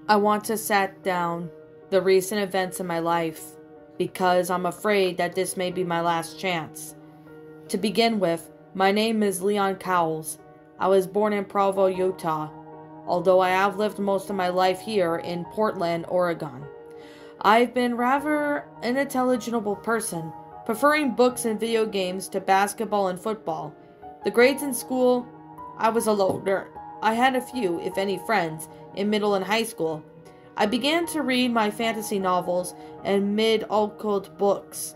I want to set down the recent events in my life because I'm afraid that this may be my last chance. To begin with, my name is Leon Cowles. I was born in Provo, Utah, although I have lived most of my life here in Portland, Oregon. I've been rather an intelligible person, preferring books and video games to basketball and football. The grades in school, I was a loner. I had a few, if any, friends in middle and high school. I began to read my fantasy novels and mid-occult books.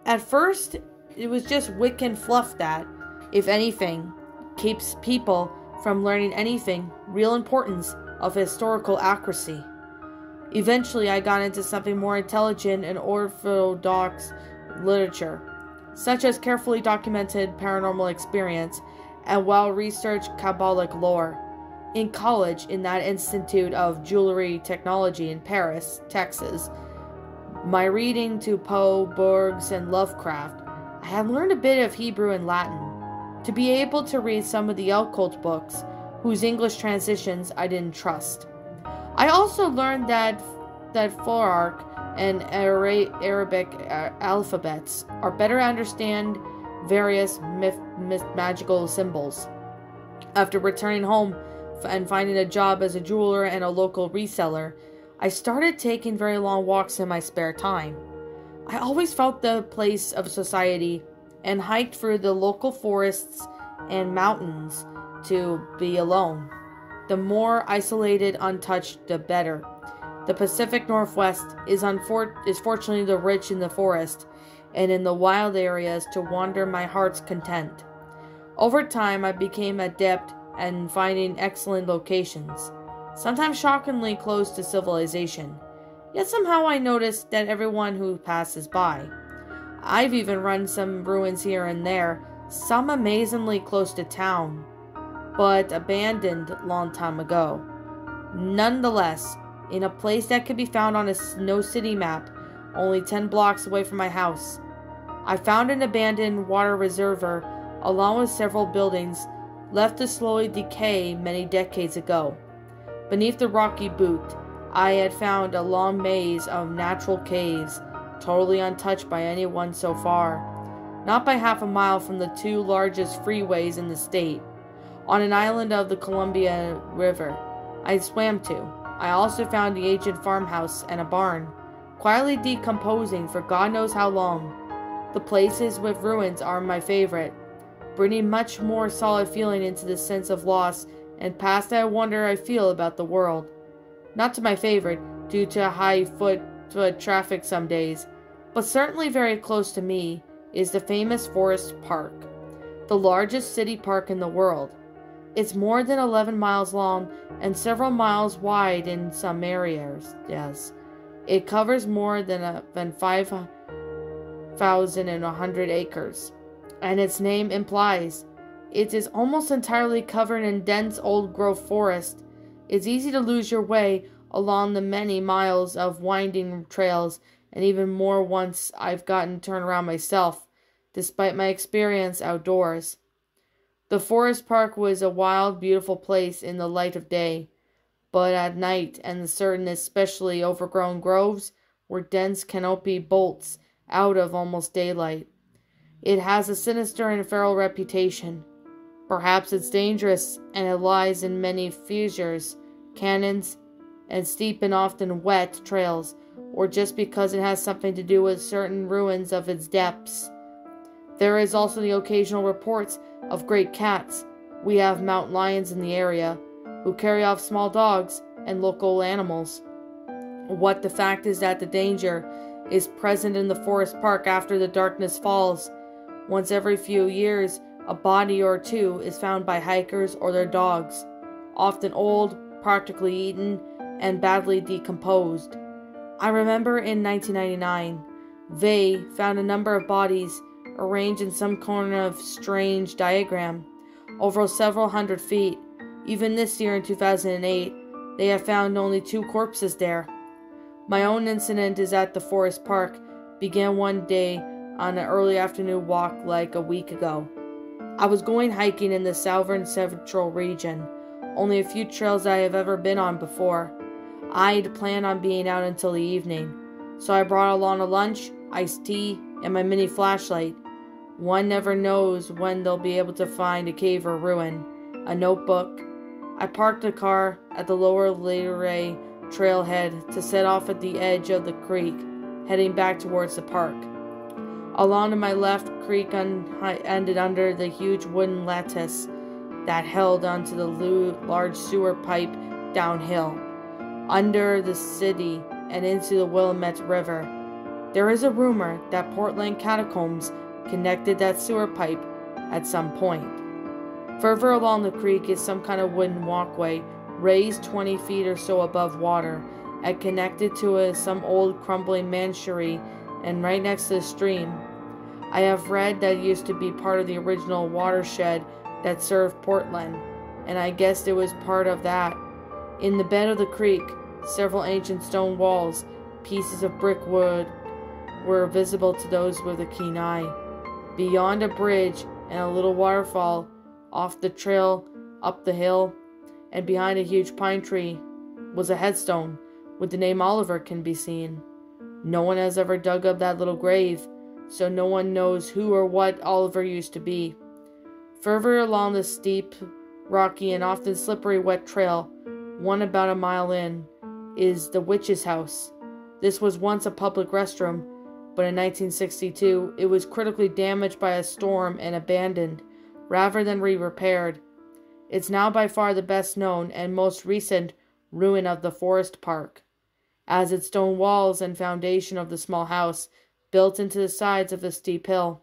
At first, it was just Wiccan fluff that, if anything, keeps people from learning anything real importance of historical accuracy. Eventually, I got into something more intelligent and orthodox literature, such as carefully documented paranormal experience and well-researched Kabbalic lore. In college, in that Institute of Jewelry Technology in Paris, Texas, my reading to Poe, Burgs, and Lovecraft, I had learned a bit of Hebrew and Latin. To be able to read some of the occult books, whose English transitions I didn't trust. I also learned that Phoark and Arabic alphabets are better to understand various magical symbols. After returning home and finding a job as a jeweler and a local reseller, I started taking very long walks in my spare time. I always felt the place of society and hiked through the local forests and mountains to be alone. The more isolated, untouched, the better. The Pacific Northwest is fortunately the rich in the forest and in the wild areas to wander my heart's content. Over time, I became adept at finding excellent locations, sometimes shockingly close to civilization. Yet somehow I noticed that everyone who passes by. I've even run some ruins here and there, some amazingly close to town, but abandoned long time ago. Nonetheless, in a place that could be found on a no city map, only 10 blocks away from my house, I found an abandoned water reservoir along with several buildings left to slowly decay many decades ago. Beneath the rocky boot, I had found a long maze of natural caves, totally untouched by anyone so far, not by half a mile from the two largest freeways in the state. On an island of the Columbia River I swam to, I also found the ancient farmhouse and a barn, quietly decomposing for God knows how long. The places with ruins are my favorite, bringing much more solid feeling into the sense of loss and past I wonder I feel about the world. Not to my favorite, due to high foot traffic some days, but certainly very close to me, is the famous Forest Park, the largest city park in the world. It's more than 11 miles long and several miles wide in some areas. Yes, it covers more than 5,100 acres, and its name implies it is almost entirely covered in dense old-growth forest. It's easy to lose your way along the many miles of winding trails, and even more once I've gotten turned around myself, despite my experience outdoors. The forest park was a wild, beautiful place in the light of day, but at night, and certain especially overgrown groves were dense canopy bolts out of almost daylight. It has a sinister and feral reputation. Perhaps it's dangerous, and it lies in many fissures, canyons, and steep and often wet trails, or just because it has something to do with certain ruins of its depths. There is also the occasional reports of great cats. We have mountain lions in the area, who carry off small dogs and local animals. What the fact is that the danger is present in the forest park after the darkness falls. Once every few years, a body or two is found by hikers or their dogs, often old, practically eaten, and badly decomposed. I remember in 1999, they found a number of bodies arranged in some kind of strange diagram over several hundred feet. Even this year in 2008, they have found only 2 corpses there. My own incident is at the forest park began one day on an early afternoon walk like a week ago. I was going hiking in the southern central region, only a few trails I have ever been on before. I'd planned on being out until the evening, so I brought along a lunch, iced tea, and my mini flashlight. One never knows when they'll be able to find a cave or ruin. A notebook. I parked the car at the lower Leray trailhead to set off at the edge of the creek, heading back towards the park. Along to my left, creek ended under the huge wooden lattice that held onto the large sewer pipe downhill, under the city and into the Willamette River. There is a rumor that Portland catacombs connected that sewer pipe at some point. Further along the creek is some kind of wooden walkway, raised 20 feet or so above water, and connected to some old crumbling manchery and right next to the stream. I have read that it used to be part of the original watershed that served Portland, and I guessed it was part of that. In the bed of the creek, several ancient stone walls, pieces of brickwood, were visible to those with a keen eye. Beyond a bridge and a little waterfall, off the trail, up the hill, and behind a huge pine tree, was a headstone with the name Oliver can be seen. No one has ever dug up that little grave, so no one knows who or what Oliver used to be. Further along the steep, rocky, and often slippery wet trail, one about a mile in, is the witch's house. This was once a public restroom, but in 1962 it was critically damaged by a storm and abandoned, rather than repaired. It's now by far the best known and most recent ruin of the forest park, as its stone walls and foundation of the small house built into the sides of the steep hill.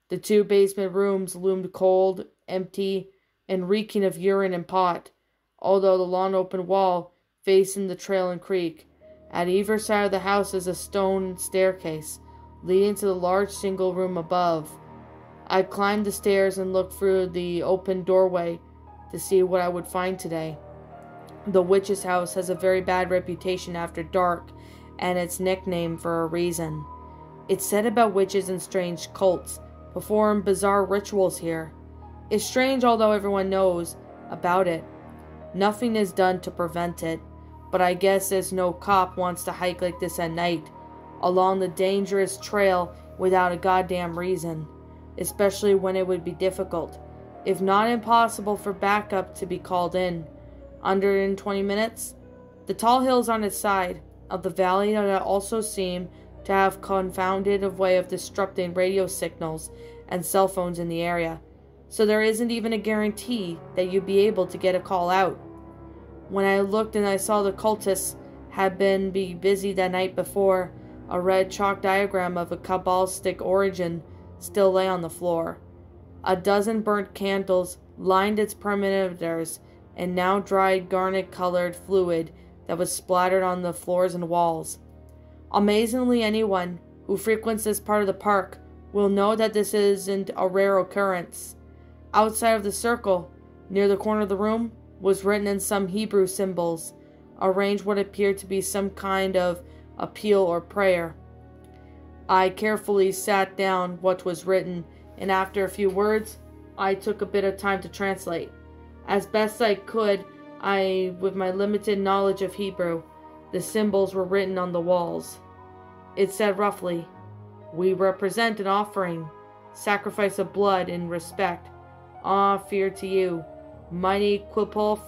The two basement rooms loomed cold, empty, and reeking of urine and pot, although the long open wall facing the trail and creek. At either side of the house is a stone staircase, leading to the large single room above. I climbed the stairs and looked through the open doorway to see what I would find today. The witch's house has a very bad reputation after dark, and its nickname for a reason. It's said about witches and strange cults perform bizarre rituals here. It's strange, although everyone knows about it. Nothing is done to prevent it, but I guess there's no cop wants to hike like this at night, along the dangerous trail without a goddamn reason, especially when it would be difficult, if not impossible, for backup to be called in. Under in 20 minutes, the tall hills on its side of the valley that also seem to have confounded a way of disrupting radio signals and cell phones in the area, so there isn't even a guarantee that you'd be able to get a call out. When I looked and I saw the cultists had been busy that night before, a red chalk diagram of a Kabbalistic origin still lay on the floor. A dozen burnt candles lined its perimeters, and now dried garnet-colored fluid that was splattered on the floors and walls. Amazingly, anyone who frequents this part of the park will know that this isn't a rare occurrence. Outside of the circle, near the corner of the room, was written in some Hebrew symbols, arranged what appeared to be some kind of appeal or prayer. I carefully sat down what was written, and after a few words, I took a bit of time to translate. As best I could, with my limited knowledge of Hebrew, the symbols were written on the walls. It said roughly, "We represent an offering, sacrifice of blood in respect. Fear to you, mighty Quipulf,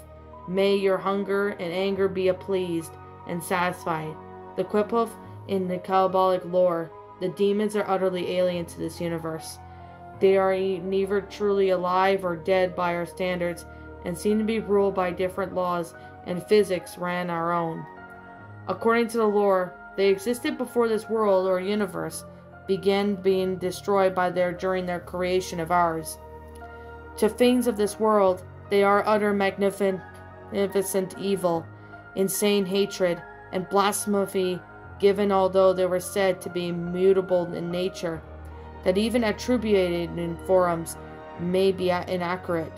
may your hunger and anger be appeased and satisfied." The Quipulf, in the Kabbalic lore, the demons are utterly alien to this universe. They are neither truly alive or dead by our standards, and seem to be ruled by different laws and physics ran our own. According to the lore, they existed before this world or universe began being destroyed during their creation of ours. To things of this world, they are utter magnificent evil, insane hatred, and blasphemy given, although they were said to be mutable in nature, that even attributed in forums may be inaccurate.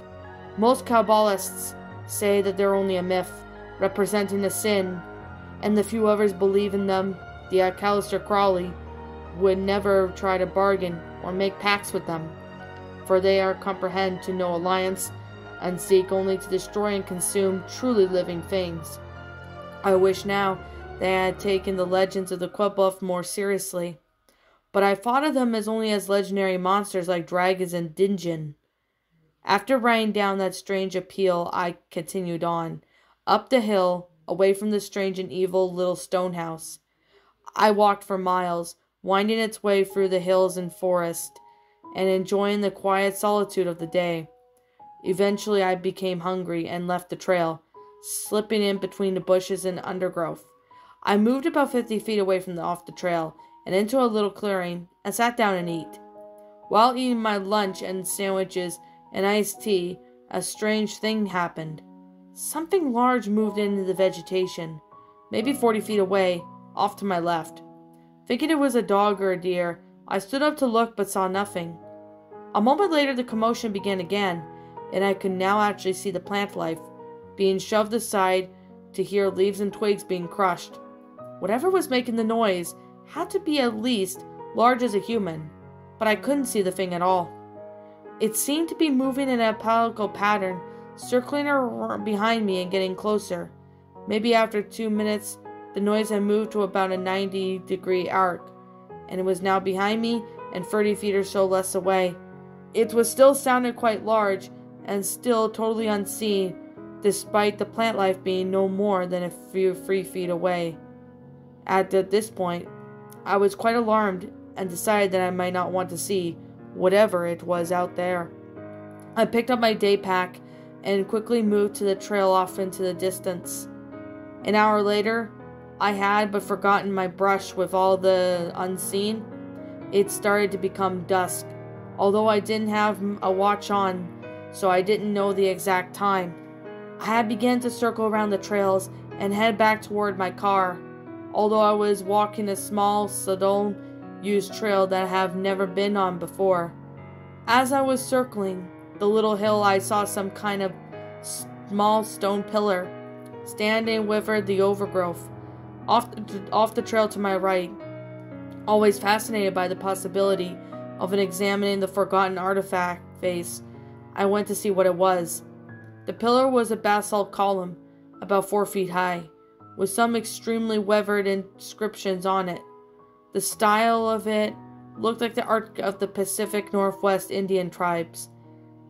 Most Kabbalists say that they're only a myth, representing a sin, and the few others believe in them, the Aleister Crowley, would never try to bargain or make pacts with them, for they are comprehend to no alliance, and seek only to destroy and consume truly living things. I wish now they had taken the legends of the Quebuff more seriously, but I thought of them as only as legendary monsters like dragons and Dinjin. After writing down that strange appeal, I continued on, up the hill, away from the strange and evil little stone house. I walked for miles, winding its way through the hills and forest, and enjoying the quiet solitude of the day. Eventually I became hungry and left the trail, slipping in between the bushes and undergrowth. I moved about 50 feet away from off the trail and into a little clearing and sat down and ate. While eating my lunch and sandwiches and iced tea, a strange thing happened. Something large moved into the vegetation, maybe 40 feet away, off to my left. Thinking it was a dog or a deer, I stood up to look but saw nothing. A moment later the commotion began again, and I could now actually see the plant life being shoved aside to hear leaves and twigs being crushed. Whatever was making the noise had to be at least large as a human, but I couldn't see the thing at all. It seemed to be moving in a helical pattern, circling behind me and getting closer. Maybe after 2 minutes, the noise had moved to about a 90-degree arc, and it was now behind me and 30 feet or so less away. It was still sounded quite large and still totally unseen, despite the plant life being no more than a few 3 feet away. At this point, I was quite alarmed and decided that I might not want to see whatever it was out there. I picked up my day pack and quickly moved to the trail off into the distance. An hour later, I had but forgotten my brush with all the unseen. It started to become dusk, although I didn't have a watch on, so I didn't know the exact time. I had begun to circle around the trails and head back toward my car, although I was walking a small, seldom-used trail that I have never been on before. As I was circling the little hill, I saw some kind of small stone pillar standing within the overgrowth, off the trail to my right. Always fascinated by the possibility of examining the forgotten artifact face, I went to see what it was. The pillar was a basalt column, about 4 feet high, with some extremely weathered inscriptions on it. The style of it looked like the art of the Pacific Northwest Indian tribes.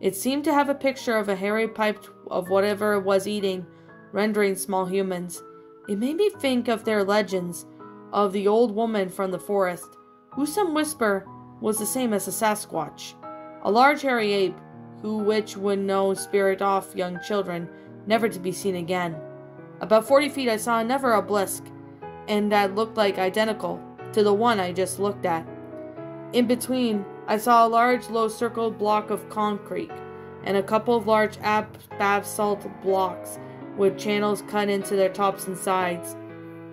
It seemed to have a picture of a hairy pipe of whatever it was eating, rendering small humans. It made me think of their legends, of the old woman from the forest, who some whisper was the same as a Sasquatch, a large hairy ape, which would know spirit off young children, never to be seen again. About 40 feet I saw another obelisk, and that looked like identical to the one I just looked at. In between, I saw a large low circled block of concrete, and a couple of large basalt blocks with channels cut into their tops and sides.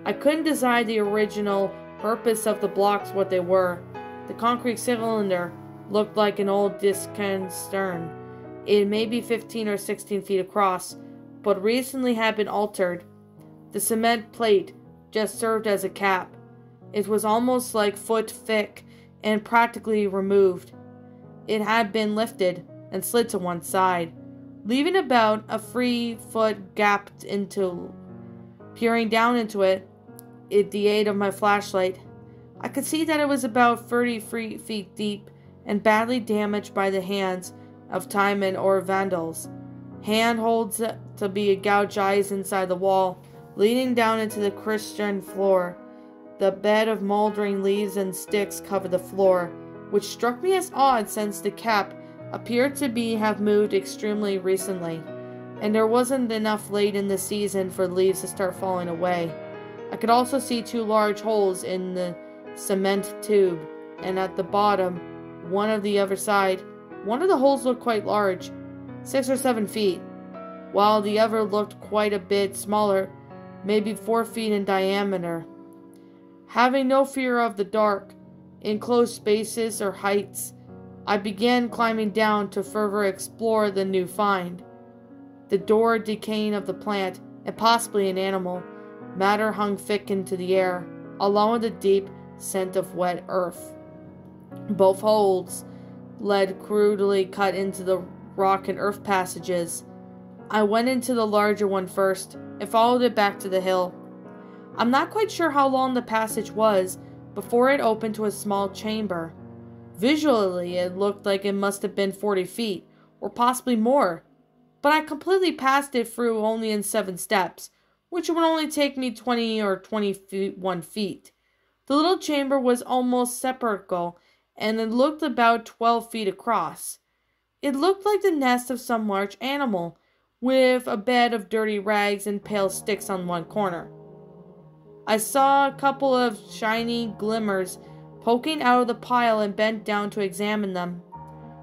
I couldn't decide the original purpose of the blocks what they were. The concrete cylinder looked like an old discant stern. It may be 15 or 16 feet across, but recently had been altered. The cement plate just served as a cap. It was almost like foot thick and practically removed. It had been lifted and slid to one side, leaving about a 3-foot gap into. Peering down into it, with the aid of my flashlight, I could see that it was about 33 feet deep and badly damaged by the hands of time or vandals. Handholds to be gouged eyes inside the wall, leading down into the Christian floor. The bed of moldering leaves and sticks covered the floor, which struck me as odd since the cap appeared to have moved extremely recently, and there wasn't enough late in the season for leaves to start falling away. I could also see 2 large holes in the cement tube, and at the bottom, one of the other side, one of the holes looked quite large, 6 or 7 feet, while the other looked quite a bit smaller, maybe 4 feet in diameter. Having no fear of the dark, enclosed spaces or heights, I began climbing down to further explore the new find. The door decaying of the plant, and possibly an animal, matter hung thick into the air, along with the deep scent of wet earth. Both holes led crudely cut into the rock and earth passages. I went into the larger one first, and followed it back to the hill. I'm not quite sure how long the passage was before it opened to a small chamber. Visually, it looked like it must have been 40 feet, or possibly more, but I completely passed it through only in 7 steps, which would only take me 20 or 21 feet. The little chamber was almost sepulchral, and it looked about 12 feet across. It looked like the nest of some large animal, with a bed of dirty rags and pale sticks on one corner. I saw a couple of shiny glimmers poking out of the pile and bent down to examine them.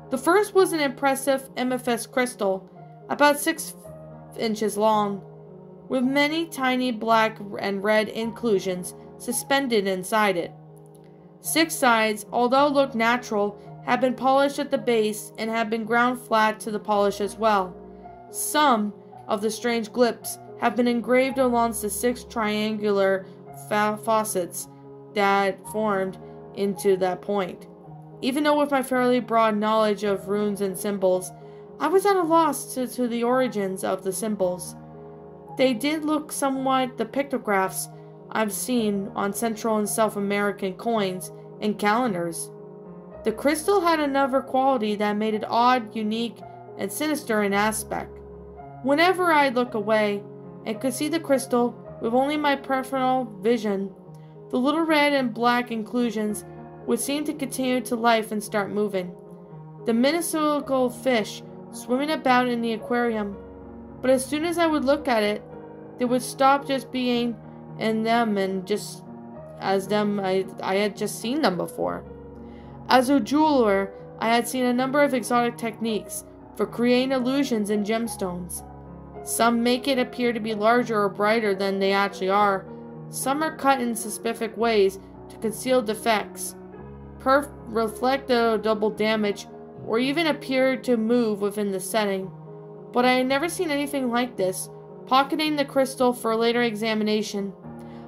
The first was an impressive amethyst crystal, about 6 inches long, with many tiny black and red inclusions suspended inside it. 6 sides, although looked natural, had been polished at the base and had been ground flat to the polish as well. Some of the strange glyphs have been engraved along the 6 triangular facets that formed into that point. Even though with my fairly broad knowledge of runes and symbols, I was at a loss to the origins of the symbols. They did look somewhat the pictographs I've seen on Central and South American coins and calendars. The crystal had another quality that made it odd, unique, and sinister in aspect. Whenever I looked away and could see the crystal with only my peripheral vision, the little red and black inclusions would seem to continue to life and start moving. The minuscule fish swimming about in the aquarium, but as soon as I would look at it, they would stop just being in them and just as them I had just seen them before. As a jeweler, I had seen a number of exotic techniques for creating illusions in gemstones. Some make it appear to be larger or brighter than they actually are. Some are cut in specific ways to conceal defects, reflect the double damage, or even appear to move within the setting. But I had never seen anything like this. Pocketing the crystal for later examination,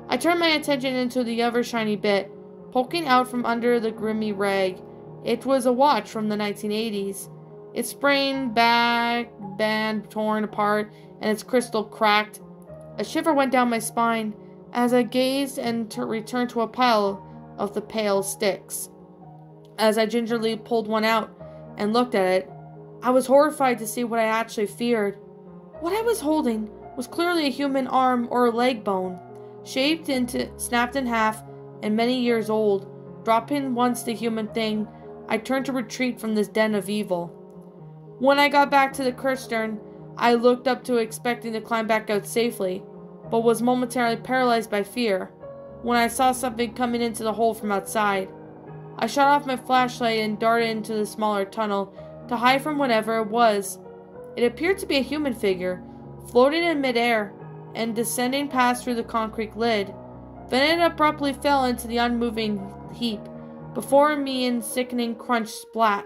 I turned my attention into the other shiny bit, poking out from under the grimy rag. It was a watch from the 1980s. Its spring back band torn apart and its crystal cracked. A shiver went down my spine as I gazed and returned to a pile of the pale sticks. As I gingerly pulled one out and looked at it, I was horrified to see what I actually feared. What I was holding was clearly a human arm or leg bone, snapped in half, and many years old. Dropping once the human thing, I turned to retreat from this den of evil. When I got back to the Kirstern, I looked up to expecting to climb back out safely, but was momentarily paralyzed by fear when I saw something coming into the hole from outside. I shut off my flashlight and darted into the smaller tunnel to hide from whatever it was. It appeared to be a human figure, floating in midair and descending past through the concrete lid. Then it abruptly fell into the unmoving heap before me in sickening crunch splat.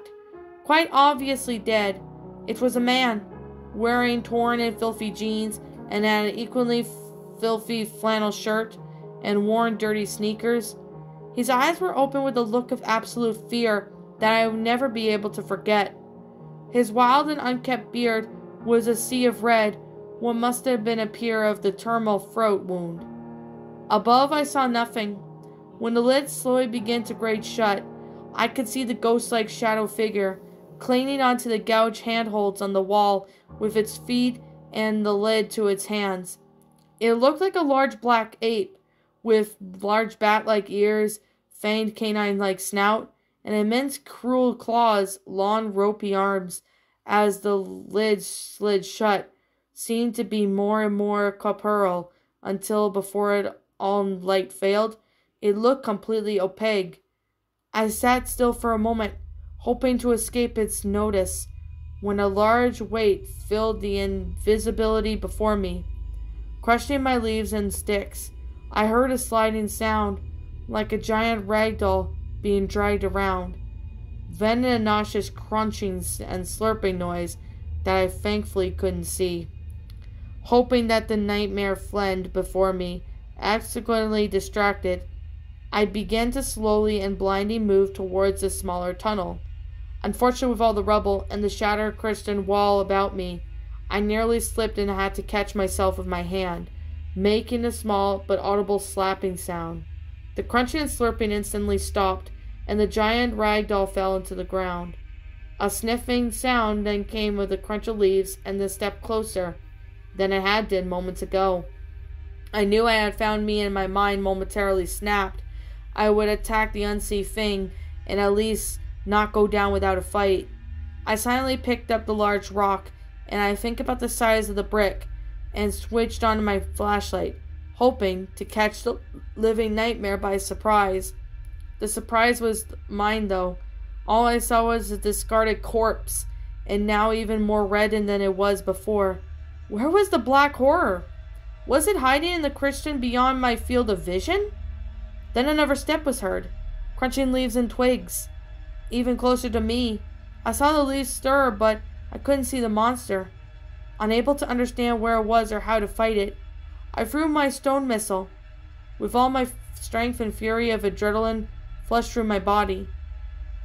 Quite obviously dead. It was a man, wearing torn and filthy jeans and an equally filthy flannel shirt and worn dirty sneakers. His eyes were open with a look of absolute fear that I would never be able to forget. His wild and unkempt beard was a sea of red, what must have been a peer of the terminal throat wound. Above I saw nothing. When the lid slowly began to grate shut, I could see the ghost-like shadow figure clinging onto the gouged handholds on the wall with its feet and the lid to its hands. It looked like a large black ape, with large bat-like ears, fanged canine-like snout, and immense cruel claws, long ropey arms. As the lid slid shut, seemed to be more and more corporeal, until before it all light failed, it looked completely opaque. I sat still for a moment, hoping to escape its notice, when a large weight filled the invisibility before me. Crushing my leaves and sticks, I heard a sliding sound, like a giant ragdoll being dragged around. Then a nauseous crunching and slurping noise that I thankfully couldn't see. Hoping that the nightmare fled before me, absolutely distracted, I began to slowly and blindly move towards the smaller tunnel. Unfortunately, with all the rubble and the shattered Christian wall about me, I nearly slipped and had to catch myself with my hand, making a small but audible slapping sound. The crunching and slurping instantly stopped, and the giant ragdoll fell into the ground. A sniffing sound then came with the crunch of leaves and the step closer than it had did moments ago. I knew I had found me, and my mind momentarily snapped. I would attack the unseen thing and at least not go down without a fight. I silently picked up the large rock, and I think about the size of the brick, and switched on my flashlight, hoping to catch the living nightmare by surprise. The surprise was mine, though. All I saw was a discarded corpse, and now even more reddened than it was before. Where was the black horror? Was it hiding in the Christian beyond my field of vision? Then another step was heard, crunching leaves and twigs. Even closer to me, I saw the leaves stir, but I couldn't see the monster. Unable to understand where it was or how to fight it, I threw my stone missile. With all my strength and fury of adrenaline flushed through my body.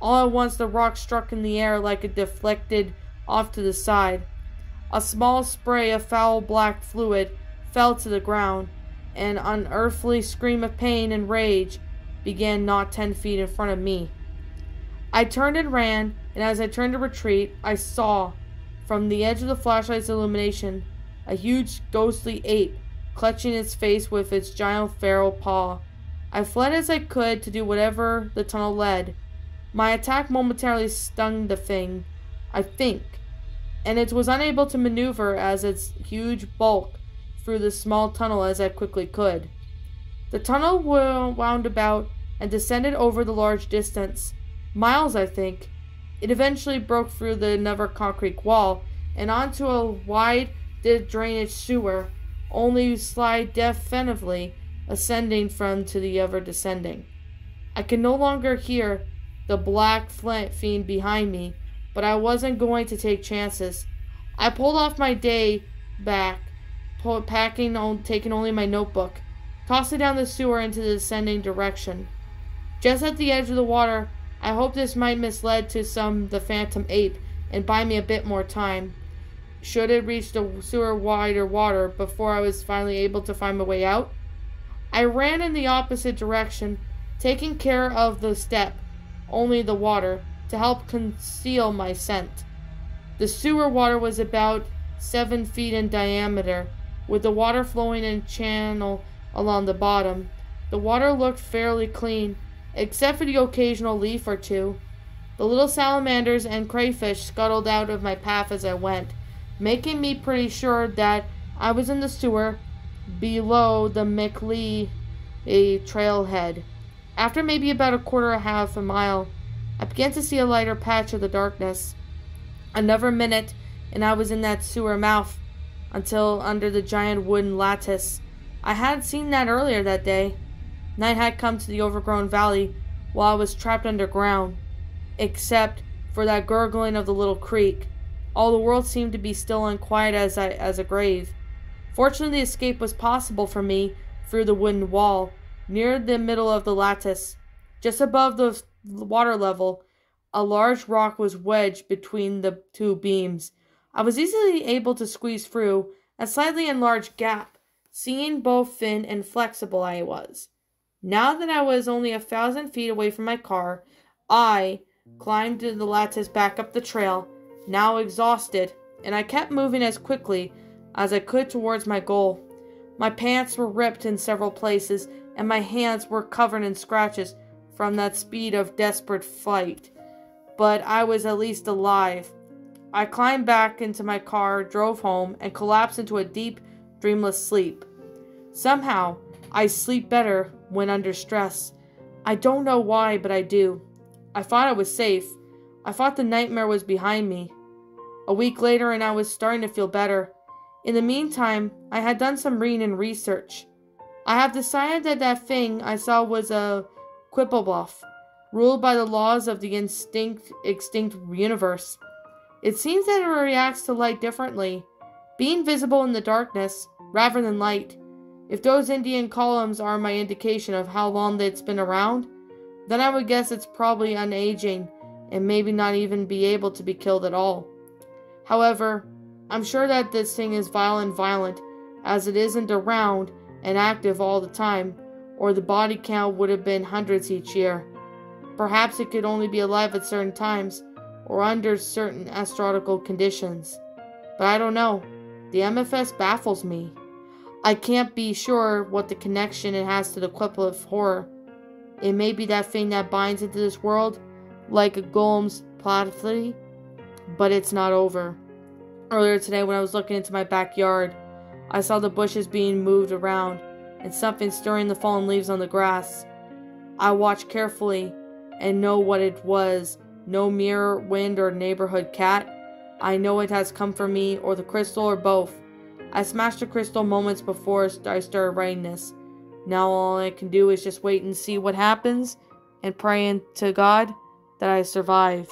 All at once the rock struck in the air like it deflected off to the side. A small spray of foul black fluid fell to the ground. An unearthly scream of pain and rage began not 10 feet in front of me. I turned and ran, and as I turned to retreat, I saw, from the edge of the flashlight's illumination, a huge ghostly ape clutching its face with its giant feral paw. I fled as I could to do whatever the tunnel led. My attack momentarily stunned the thing, I think, and it was unable to maneuver as its huge bulk through the small tunnel as I quickly could. The tunnel wound about and descended over the large distance. Miles, I think. It eventually broke through the never concrete wall and onto a wide drainage sewer, only slide definitively ascending from to the other descending. I could no longer hear the black fiend behind me, but I wasn't going to take chances. I pulled off my day back, taking only my notebook, tossed it down the sewer into the descending direction. Just at the edge of the water, I hoped this might mislead to the phantom ape and buy me a bit more time, should it reach the sewer wider water before I was finally able to find my way out. I ran in the opposite direction, taking care of the step, only the water, to help conceal my scent. The sewer water was about 7 feet in diameter, with the water flowing in a channel along the bottom. The water looked fairly clean, except for the occasional leaf or two. The little salamanders and crayfish scuttled out of my path as I went, making me pretty sure that I was in the sewer below the McLee trailhead. After maybe about a half a mile, I began to see a lighter patch of the darkness. Another minute, and I was in that sewer mouth, until under the giant wooden lattice. I had seen that earlier that day. Night had come to the overgrown valley while I was trapped underground. Except for that gurgling of the little creek, all the world seemed to be still and quiet as a grave. Fortunately, escape was possible for me through the wooden wall, near the middle of the lattice. Just above the water level, a large rock was wedged between the two beams. I was easily able to squeeze through a slightly enlarged gap, seeing both thin and flexible I was. Now that I was only 1,000 feet away from my car, I climbed the lattice back up the trail, now exhausted, and I kept moving as quickly as I could towards my goal. My pants were ripped in several places, and my hands were covered in scratches from that speed of desperate flight. But I was at least alive. I climbed back into my car, drove home, and collapsed into a deep, dreamless sleep. Somehow, I sleep better when under stress. I don't know why, but I do. I thought I was safe. I thought the nightmare was behind me. A week later, and I was starting to feel better. In the meantime, I had done some reading and research. I have decided that that thing I saw was a Creepypasta, ruled by the laws of the extinct universe. It seems that it reacts to light differently, being visible in the darkness rather than light. If those Indian columns are my indication of how long it's been around, then I would guess it's probably unaging and maybe not even be able to be killed at all. However, I'm sure that this thing is violent as it isn't around and active all the time, or the body count would have been hundreds each year. Perhaps it could only be alive at certain times, or under certain astrological conditions. But I don't know. The MFS baffles me. I can't be sure what the connection it has to the Qliphoth of horror. It may be that thing that binds into this world, like a golem's platitude, but it's not over. Earlier today, when I was looking into my backyard, I saw the bushes being moved around, and something stirring the fallen leaves on the grass. I watched carefully, and know what it was. No mirror, wind, or neighborhood cat. I know it has come from me, or the crystal, or both. I smashed the crystal moments before I started writing this. Now all I can do is just wait and see what happens, and pray to God that I survive.